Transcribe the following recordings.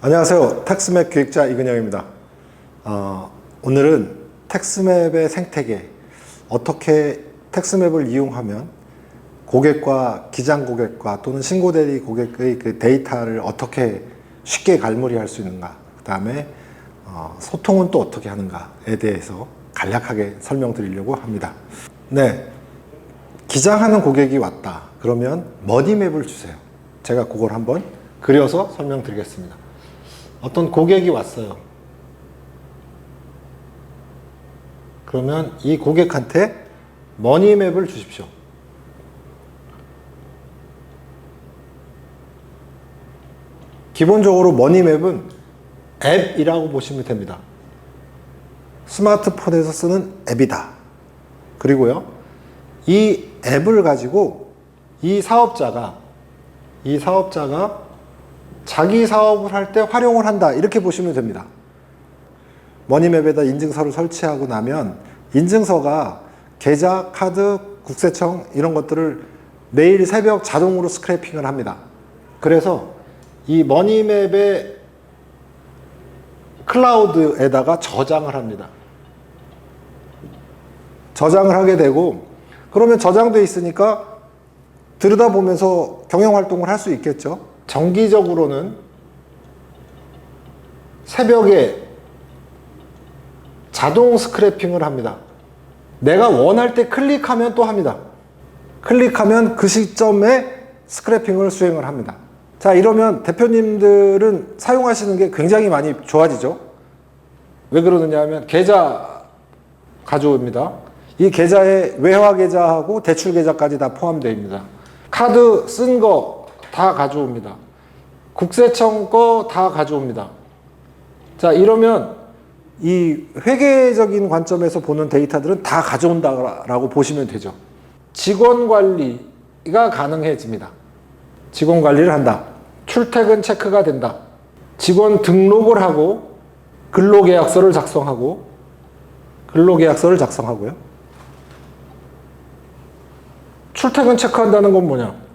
안녕하세요. 텍스맵 기획자 이근영입니다. 오늘은 텍스맵의 생태계, 어떻게 텍스맵을 이용하면 고객과 기장 고객과 또는 신고대리 고객의 그 데이터를 어떻게 쉽게 갈무리할 수 있는가, 그 다음에 소통은 또 어떻게 하는가에 대해서 간략하게 설명드리려고 합니다. 네, 기장하는 고객이 왔다. 그러면 머니맵을 주세요. 제가 그걸 한번 그려서 설명드리겠습니다. 어떤 고객이 왔어요. 그러면 이 고객한테 머니맵을 주십시오. 기본적으로 머니맵은 앱이라고 보시면 됩니다. 스마트폰에서 쓰는 앱이다. 그리고요, 이 앱을 가지고 이 사업자가 자기 사업을 할 때 활용을 한다. 이렇게 보시면 됩니다. 머니맵에다 인증서를 설치하고 나면 인증서가 계좌, 카드, 국세청 이런 것들을 매일 새벽 자동으로 스크래핑을 합니다. 그래서 이 머니맵의 클라우드에다가 저장을 합니다. 저장을 하게 되고, 그러면 저장돼 있으니까 들여다보면서 경영활동을 할 수 있겠죠. 정기적으로는 새벽에 자동 스크래핑을 합니다. 내가 원할 때 클릭하면 또 합니다. 클릭하면 그 시점에 스크래핑을 수행을 합니다. 자, 이러면 대표님들은 사용하시는 게 굉장히 많이 좋아지죠. 왜 그러느냐 하면 계좌 가져옵니다. 이 계좌에 외화 계좌하고 대출 계좌까지 다 포함되어 있습니다. 카드 쓴 거 다 가져옵니다. 국세청 거 다 가져옵니다. 자, 이러면 이 회계적인 관점에서 보는 데이터들은 다 가져온다라고 보시면 되죠. 직원 관리가 가능해집니다. 직원 관리를 한다. 출퇴근 체크가 된다. 직원 등록을 하고 근로계약서를 작성하고요. 출퇴근 체크한다는 건 뭐냐?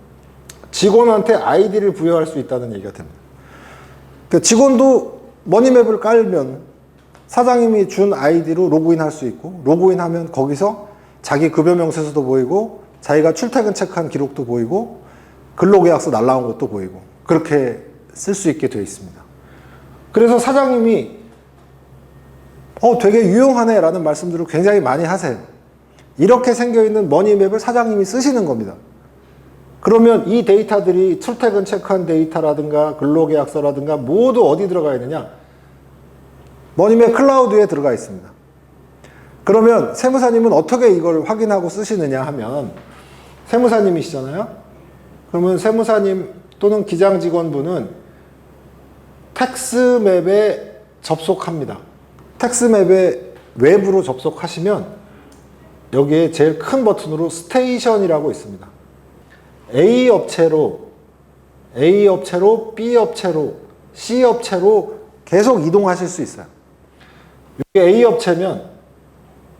직원한테 아이디를 부여할 수 있다는 얘기가 됩니다. 그러니까 직원도 머니맵을 깔면 사장님이 준 아이디로 로그인할 수 있고, 로그인하면 거기서 자기 급여 명세서도 보이고, 자기가 출퇴근 체크한 기록도 보이고, 근로계약서 날라온 것도 보이고, 그렇게 쓸 수 있게 되어 있습니다. 그래서 사장님이 되게 유용하네 라는 말씀들을 굉장히 많이 하세요. 이렇게 생겨있는 머니맵을 사장님이 쓰시는 겁니다. 그러면 이 데이터들이 출퇴근 체크한 데이터라든가 근로계약서라든가 모두 어디 들어가 있느냐? 머니맵 클라우드에 들어가 있습니다. 그러면 세무사님은 어떻게 이걸 확인하고 쓰시느냐 하면, 세무사님이시잖아요. 그러면 세무사님 또는 기장 직원분은 텍스맵에 접속합니다. 텍스맵에 외부로 접속하시면 여기에 제일 큰 버튼으로 스테이션이라고 있습니다. A 업체로 B 업체로 C 업체로 계속 이동하실 수 있어요. 이게 A 업체면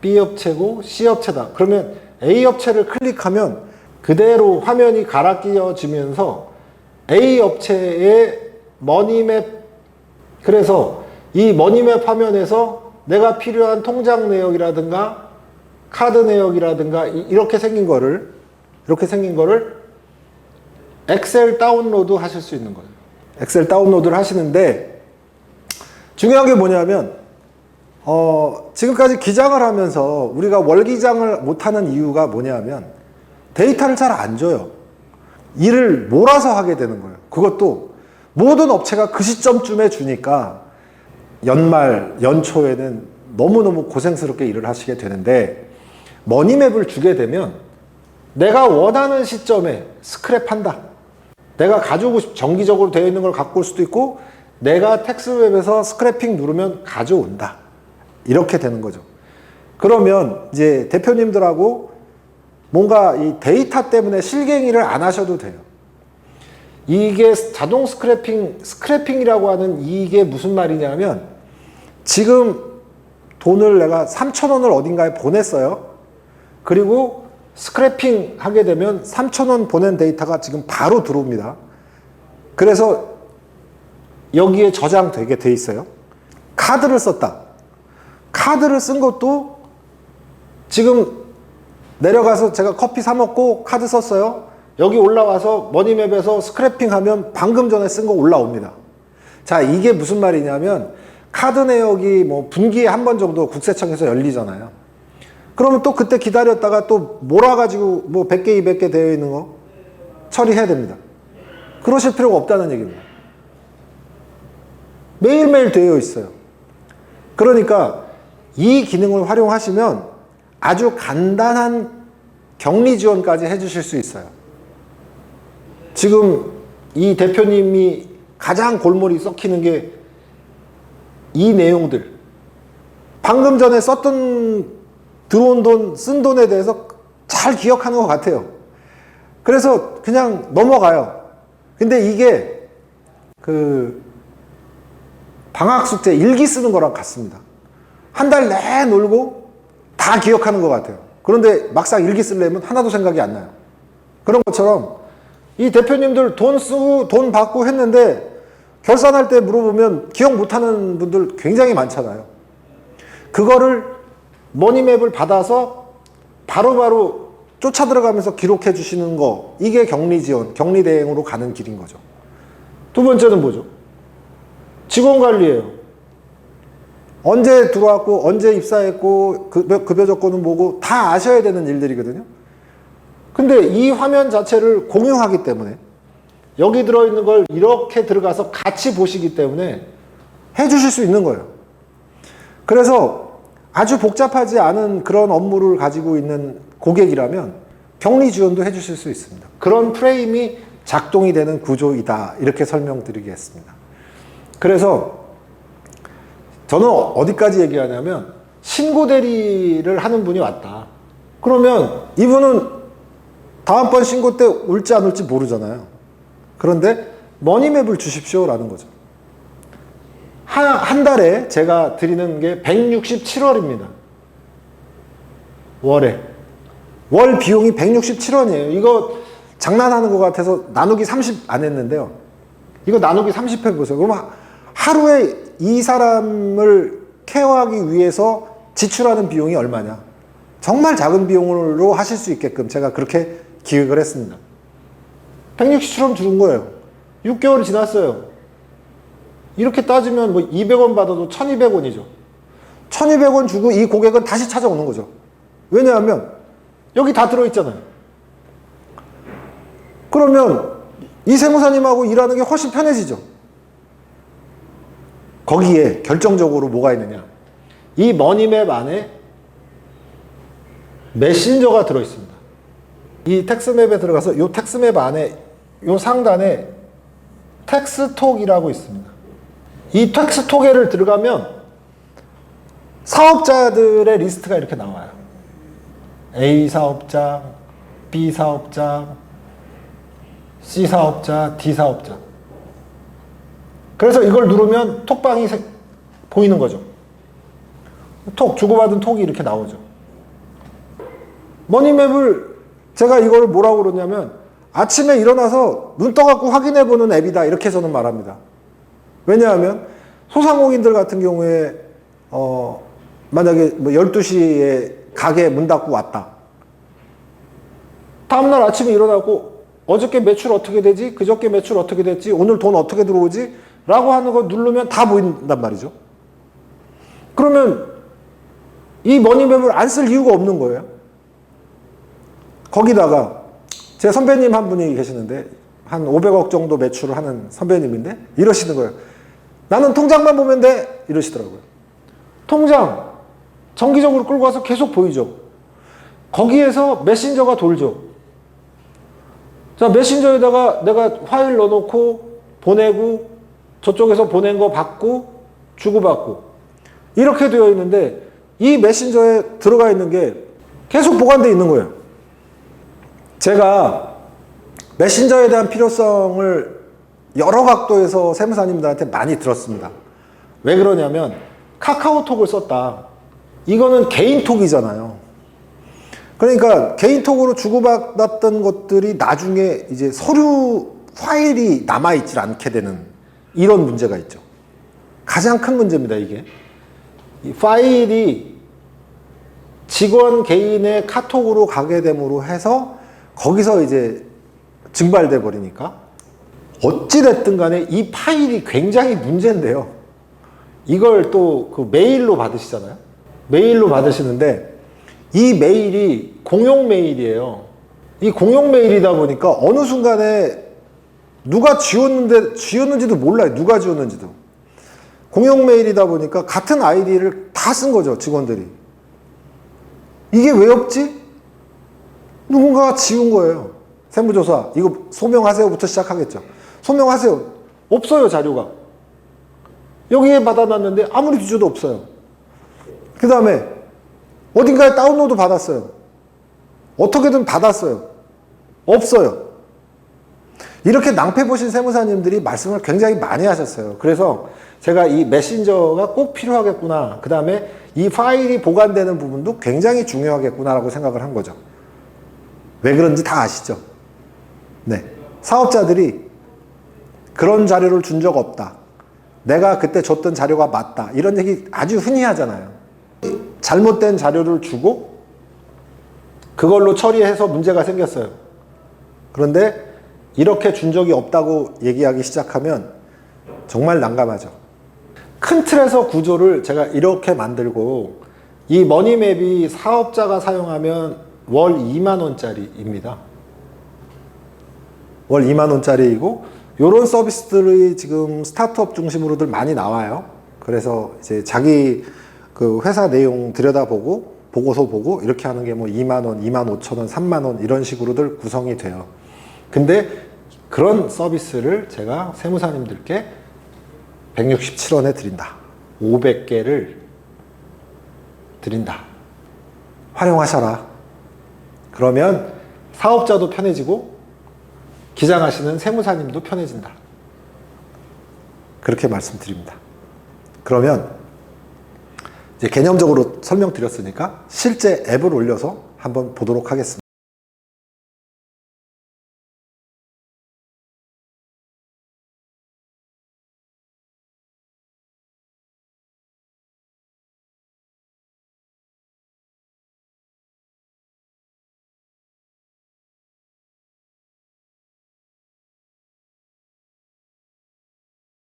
B 업체고 C 업체다. 그러면 A 업체를 클릭하면 그대로 화면이 갈아 끼워지면서 A 업체의 머니맵, 그래서 이 머니맵 화면에서 내가 필요한 통장 내역이라든가 카드 내역이라든가 이렇게 생긴 거를 엑셀 다운로드 하실 수 있는 거예요. 엑셀 다운로드를 하시는데, 중요한 게 뭐냐면 지금까지 기장을 하면서 우리가 월기장을 못하는 이유가 뭐냐면 데이터를 잘 안 줘요. 일을 몰아서 하게 되는 거예요. 그것도 모든 업체가 그 시점쯤에 주니까 연말, 연초에는 너무너무 고생스럽게 일을 하시게 되는데, 머니맵을 주게 되면 내가 원하는 시점에 스크랩한다. 내가 가지고 정기적으로 되어 있는 걸 갖고 올 수도 있고, 내가 텍스맵에서 스크래핑 누르면 가져온다. 이렇게 되는 거죠. 그러면 이제 대표님들하고 뭔가 이 데이터 때문에 실갱이를 안 하셔도 돼요. 이게 자동 스크래핑이라고 하는 이게 무슨 말이냐면, 지금 돈을 내가 3,000원을 어딘가에 보냈어요. 그리고 스크래핑 하게 되면 3,000원 보낸 데이터가 지금 바로 들어옵니다. 그래서 여기에 저장되게 돼 있어요. 카드를 썼다. 카드를 쓴 것도 지금 내려가서 제가 커피 사 먹고 카드 썼어요. 여기 올라와서 머니맵에서 스크래핑하면 방금 전에 쓴 거 올라옵니다. 자, 이게 무슨 말이냐면 카드 내역이 뭐 분기에 한 번 정도 국세청에서 열리잖아요. 그러면 또 그때 기다렸다가 또 몰아가지고 뭐 100개, 200개 되어 있는 거 처리해야 됩니다. 그러실 필요가 없다는 얘기입니다. 매일매일 되어 있어요. 그러니까 이 기능을 활용하시면 아주 간단한 격리 지원까지 해주실 수 있어요. 지금 이 대표님이 가장 골머리 썩히는 게 이 내용들. 방금 전에 썼던 들어온 돈, 쓴 돈에 대해서 잘 기억하는 것 같아요. 그래서 그냥 넘어가요. 근데 이게 그 방학 숙제 일기 쓰는 거랑 같습니다. 한 달 내내 놀고 다 기억하는 것 같아요. 그런데 막상 일기 쓰려면 하나도 생각이 안 나요. 그런 것처럼 이 대표님들 돈 쓰고 돈 받고 했는데 결산할 때 물어보면 기억 못하는 분들 굉장히 많잖아요. 그거를 머니맵을 받아서 바로바로 쫓아 들어가면서 기록해 주시는 거, 이게 격리 지원, 격리 대행으로 가는 길인 거죠. 두 번째는 뭐죠? 직원 관리예요. 언제 들어왔고 언제 입사했고 급여 조건은 뭐고 다 아셔야 되는 일들이거든요. 근데 이 화면 자체를 공유하기 때문에 여기 들어있는 걸 이렇게 들어가서 같이 보시기 때문에 해주실 수 있는 거예요. 그래서 아주 복잡하지 않은 그런 업무를 가지고 있는 고객이라면 격리 지원도 해주실 수 있습니다. 그런 프레임이 작동이 되는 구조이다, 이렇게 설명드리겠습니다. 그래서 저는 어디까지 얘기하냐면 신고 대리를 하는 분이 왔다. 그러면 이분은 다음번 신고 때 올지 안 올지 모르잖아요. 그런데 머니맵을 주십시오라는 거죠. 한 달에 제가 드리는 게 167원입니다. 월에. 월 비용이 167원이에요. 이거 장난하는 것 같아서 나누기 30 안 했는데요. 이거 나누기 30 해보세요. 그럼 하루에 이 사람을 케어하기 위해서 지출하는 비용이 얼마냐? 정말 작은 비용으로 하실 수 있게끔 제가 그렇게 기획을 했습니다. 167원 주는 거예요. 6개월이 지났어요. 이렇게 따지면 뭐 200원 받아도 1200원이죠. 1200원 주고 이 고객은 다시 찾아오는 거죠. 왜냐하면 여기 다 들어있잖아요. 그러면 이 세무사님하고 일하는 게 훨씬 편해지죠. 거기에 결정적으로 뭐가 있느냐. 이 머니맵 안에 메신저가 들어있습니다. 이 텍스맵에 들어가서 이 텍스맵 안에 이 상단에 텍스톡이라고 있습니다. 이 텍스톡에를 들어가면 사업자들의 리스트가 이렇게 나와요. A 사업자, B 사업자, C 사업자, D 사업자. 그래서 이걸 누르면 톡방이 보이는 거죠. 톡, 주고받은 톡이 이렇게 나오죠. 머니맵을 제가 이걸 뭐라고 그러냐면 아침에 일어나서 눈 떠갖고 확인해보는 앱이다, 이렇게 저는 말합니다. 왜냐하면 소상공인들 같은 경우에 만약에 뭐 12시에 가게 문 닫고 왔다. 다음날 아침에 일어나고 어저께 매출 어떻게 되지? 그저께 매출 어떻게 됐지? 오늘 돈 어떻게 들어오지? 라고 하는 거 누르면 다 보인단 말이죠. 그러면 이 머니맵을 안 쓸 이유가 없는 거예요. 거기다가 제 선배님 한 분이 계시는데 한 500억 정도 매출을 하는 선배님인데 이러시는 거예요. 나는 통장만 보면 돼, 이러시더라고요. 통장 정기적으로 끌고 와서 계속 보이죠. 거기에서 메신저가 돌죠. 자, 메신저에다가 내가 파일 넣어놓고 보내고 저쪽에서 보낸 거 받고 주고받고 이렇게 되어 있는데 이 메신저에 들어가 있는 게 계속 보관되어 있는 거예요. 제가 메신저에 대한 필요성을 여러 각도에서 세무사님들한테 많이 들었습니다. 왜 그러냐면 카카오톡을 썼다. 이거는 개인톡이잖아요. 그러니까 개인톡으로 주고받았던 것들이 나중에 이제 서류 파일이 남아있질 않게 되는 이런 문제가 있죠. 가장 큰 문제입니다, 이게. 이 파일이 직원 개인의 카톡으로 가게 됨으로 해서 거기서 이제 증발돼 버리니까 어찌됐든 간에 이 파일이 굉장히 문제인데요. 이걸 또 그 메일로 받으시잖아요. 메일로 받으시는데 이 메일이 공용 메일이에요. 이 공용 메일이다 보니까 어느 순간에 누가 지웠는지도 몰라요. 누가 지웠는지도. 공용 메일이다 보니까 같은 아이디를 다 쓴 거죠, 직원들이. 이게 왜 없지? 누군가가 지운 거예요. 세무조사, 이거 소명하세요부터 시작하겠죠. 소명하세요. 없어요, 자료가. 여기에 받아놨는데 아무리 뒤져도 없어요. 그 다음에 어딘가에 다운로드 받았어요. 어떻게든 받았어요. 없어요. 이렇게 낭패 보신 세무사님들이 말씀을 굉장히 많이 하셨어요. 그래서 제가 이 메신저가 꼭 필요하겠구나. 그 다음에 이 파일이 보관되는 부분도 굉장히 중요하겠구나라고 생각을 한 거죠. 왜 그런지 다 아시죠? 네. 사업자들이 그런 자료를 준 적 없다. 내가 그때 줬던 자료가 맞다. 이런 얘기 아주 흔히 하잖아요. 잘못된 자료를 주고 그걸로 처리해서 문제가 생겼어요. 그런데 이렇게 준 적이 없다고 얘기하기 시작하면 정말 난감하죠. 큰 틀에서 구조를 제가 이렇게 만들고 이 머니맵이 사업자가 사용하면 월 2만 원짜리입니다. 월 2만 원짜리이고 이런 서비스들이 지금 스타트업 중심으로들 많이 나와요. 그래서 이제 자기 그 회사 내용 들여다보고 보고서 보고 이렇게 하는 게 뭐 2만 원, 2만 5천 원, 3만 원 이런 식으로들 구성이 돼요. 근데 그런 서비스를 제가 세무사님들께 167원에 드린다. 500개를 드린다. 활용하셔라. 그러면 사업자도 편해지고 기장하시는 세무사님도 편해진다. 그렇게 말씀드립니다. 그러면 이제 개념적으로 설명드렸으니까 실제 앱을 올려서 한번 보도록 하겠습니다.